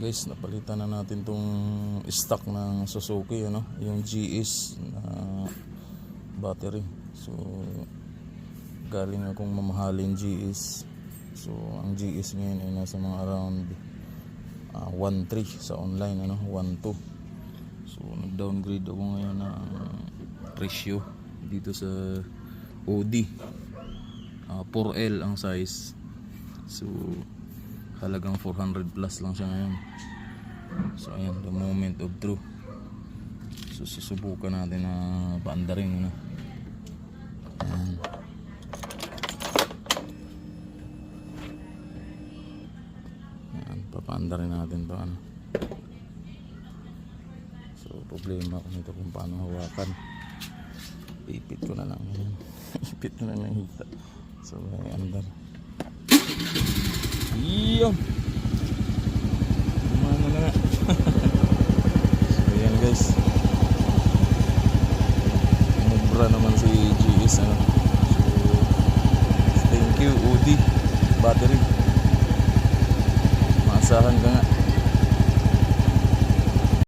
Guys, napalitan na natin tong stock ng Suzuki, ano, yung GS na battery. So galing akong mamahalin GS. So ang GS ngayon ay nasa mga around 1.3 sa online, ano, 1.2. So nag-downgrade ako ngayon ng presyo dito sa OD. 4L ang size. So halagang 400 plus lang siya ngayon. So ayan, the moment of truth. So susubukan natin na paandarin, ano. Ayan. Ayan, papaandarin natin to, ano. So problema ko nito kung paano hawakan. Ipit ko na lang ngayon. Ipit ko na lang hita. So may andar. Iyo. Mana na nga. So yan guys. Mubra naman si GS, ano. So thank you OD battery. Maasahan ka nga.